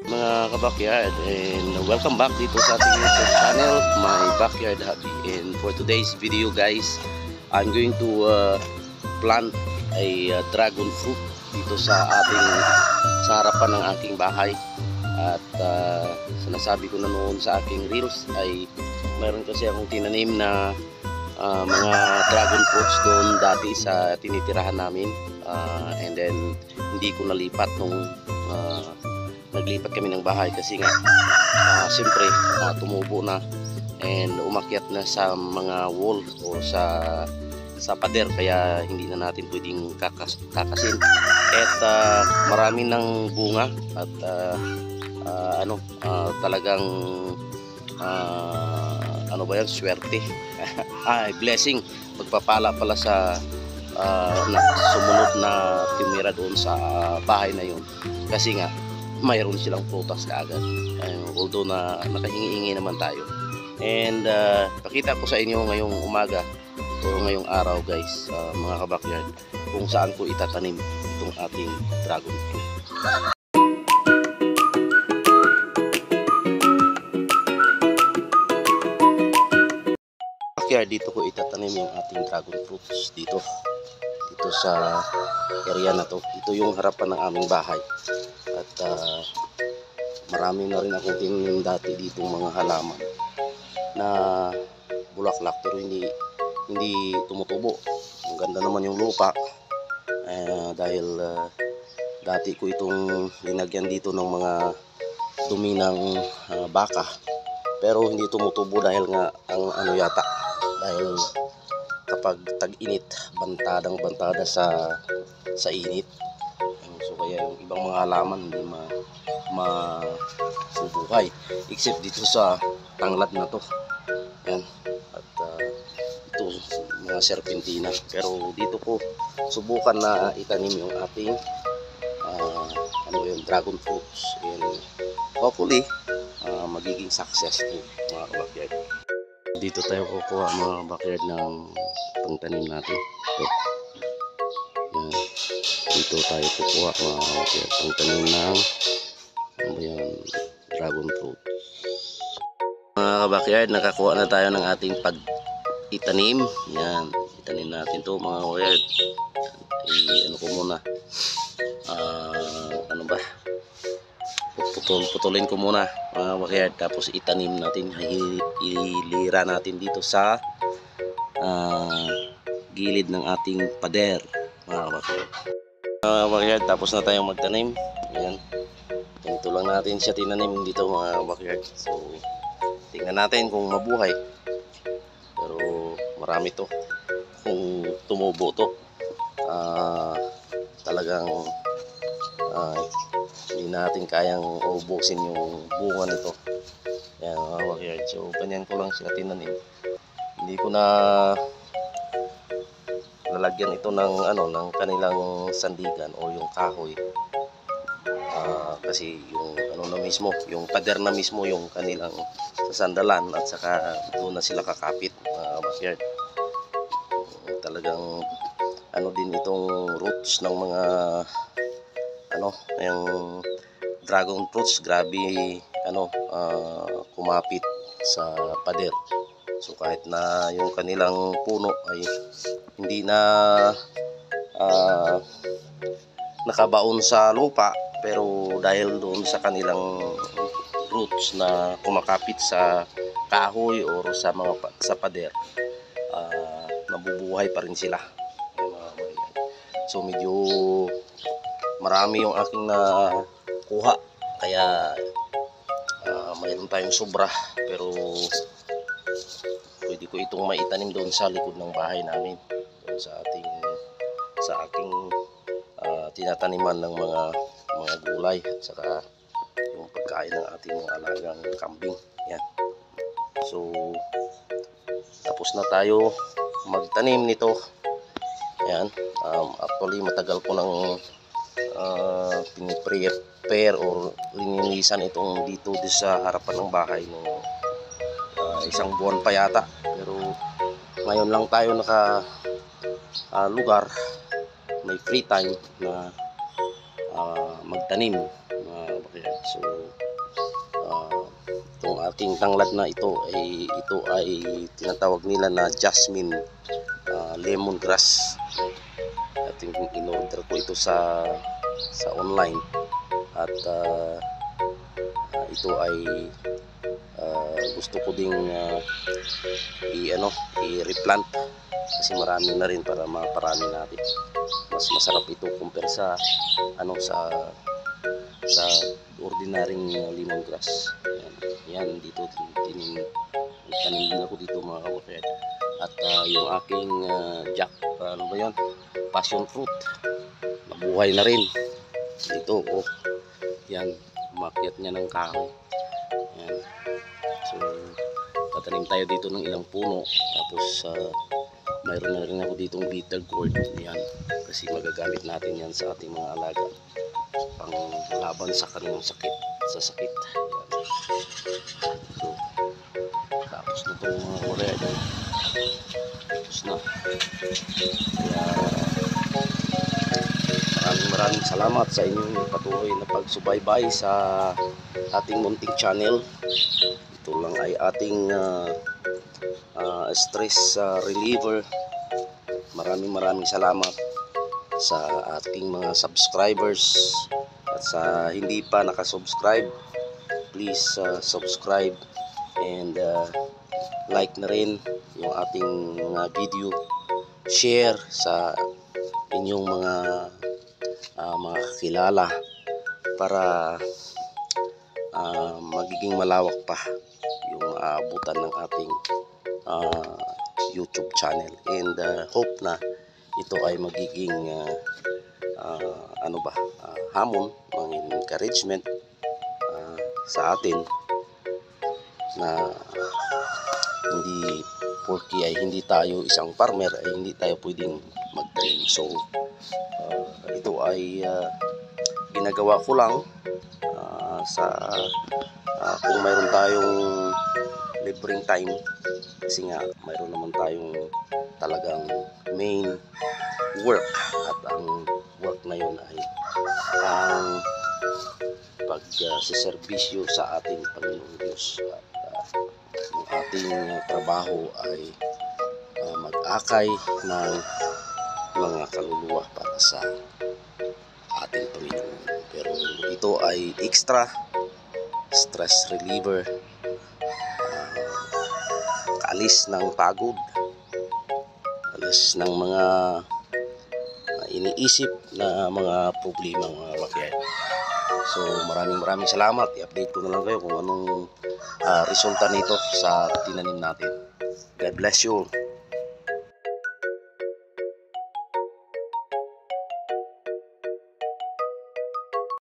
Mga kabakyard, and welcome back dito sa ating YouTube channel, My Backyard Hobby. And for today's video guys, I'm going to plant a dragon fruit dito sa harapan ng aking bahay. At sinasabi ko na noon sa aking reels ay mayroon kasi akong tinanim na mga dragon fruits doon dati sa tinitirahan namin, and then hindi ko nalipat nung naglipat kami ng bahay kasi nga siyempre tumubo na and umakyat na sa mga wall o sa pader, kaya hindi na natin pwedeng kakasin. At marami ng bunga at talagang ano ba yan, swerte blessing, pagpapala pala sa sumunod na timira doon sa bahay na yun, kasi nga mayroon silang prutas kaagad, although na nakahingi-hingi naman tayo. And pakita ko sa inyo ngayong umaga o ngayong araw guys, mga kabakyard, kung saan ko itatanim itong ating dragon fruit. Dito ko itatanim yung ating dragon fruits dito sa area na to. Ito yung harapan ng aming bahay at marami na rin akong tinanim dati dito mga halaman na bulaklak pero hindi tumutubo. Ang ganda naman yung lupa dahil dati ko itong linagyan dito ng mga dumi ng baka, pero hindi tumutubo dahil nga ang dahil kapag tag-init, bantada sa init. So kaya yung ibang mga halaman hindi masubuhay except dito sa tanglad na to. Yan. At ito mga serpentina. Pero dito ko subukan na itanim yung ating dragon fruits, and hopefully magiging successful mga kabakyard. Dito tayo kukuha mga backyard ng pangtanim natin. Yan. Dito tayo kukuha mga backyard pangtanim ng dragon fruit. Mga kabakyard, nakakuha na tayo ng ating pag-itanim. Yan, itanim natin to mga kabakyard. Ano ko muna, putulin ko muna mga backyard, tapos itanim natin, ilira natin dito sa gilid ng ating pader mga backyard. Tapos na tayong magtanim. Ayan, ganito lang natin siya tinanim dito mga backyard. So tingnan natin kung mabuhay, pero marami to. Kung tumubo to, talagang hindi natin kayang ubusin yung bunga nito. Yan mga backyard. So ganyan ko lang siya tinanim. Hindi ko na lalagyan ito ng kanilang sandigan o yung kahoy, kasi yung na mismo, yung pader na mismo yung kanilang sasandalan, at saka doon na sila kakapit mga backyard. Talagang din itong roots ng mga yung dragon fruits, grabe kumapit sa pader. So kahit na yung kanilang puno ay hindi na nakabaon sa lupa, pero dahil doon sa kanilang roots na kumakapit sa kahoy o sa pader, nabubuhay pa rin sila. So medyo marami yung aking nakuha, kaya mayroon tayong sobra, pero pwede ko itong maitanim doon sa likod ng bahay namin, doon sa aking tinataniman ng mga gulay at saka yung pagkain ng ating mga alagang kambing. Yan. So tapos na tayo magtanim nito. Ayan, actually matagal ko nang piniprepare or lininisan itong dito sa harapan ng bahay no, isang buwan pa yata, pero ngayon lang tayo lugar may free time na magtanim. So itong aking tanglad na ito ay tinatawag nila na jasmine lemongrass. At in-order ko ito sa online, at ito ay gusto ko ding i-replant kasi marami na rin para maparami natin. Mas masarap ito compare sa sa ordinaryong lemongrass. Yan dito tanim din ako dito mga kabukid. At yung aking passion fruit, nabuhay na rin dito. Yan, umakyat niya ng kahoy. Yan. So tatanim tayo dito ng ilang puno, tapos mayroon na rin ako ditong bitter gourd. Yan, kasi magagamit natin yan sa ating mga alaga pang laban sa kanilang sakit. Yan. So tapos na itong mga oreda, tapos na. Kaya maraming salamat sa inyong patuloy na pagsubaybay sa ating munting channel. Ito lang ay ating stress reliever. Maraming salamat sa ating mga subscribers, at sa hindi pa nakasubscribe, please subscribe and like na rin yung ating mga video, share sa inyong mga kakilala para magiging malawak pa yung maabutan ng ating YouTube channel. And hope na ito ay magiging hamon, mga encouragement sa atin, na hindi porky ay hindi tayo isang farmer ay hindi tayo pwedeng magtanim. So ito ay ginagawa ko lang kung mayroon tayong libreng time, kasi nga mayroon naman tayong talagang main work, at ang work na yun ay ang pagsiservisyo sa ating Panginoong Diyos. At yung ating trabaho ay mag-akay ng mga kaluluwa para sa ating Panginoon. Pero ito ay extra stress reliever, kaalis ng pagod, alis ng mga iniisip na mga problema, mga bakyan. So maraming salamat. I-update ko na lang kayo kung anong resulta nito sa tinanim natin. God bless you all.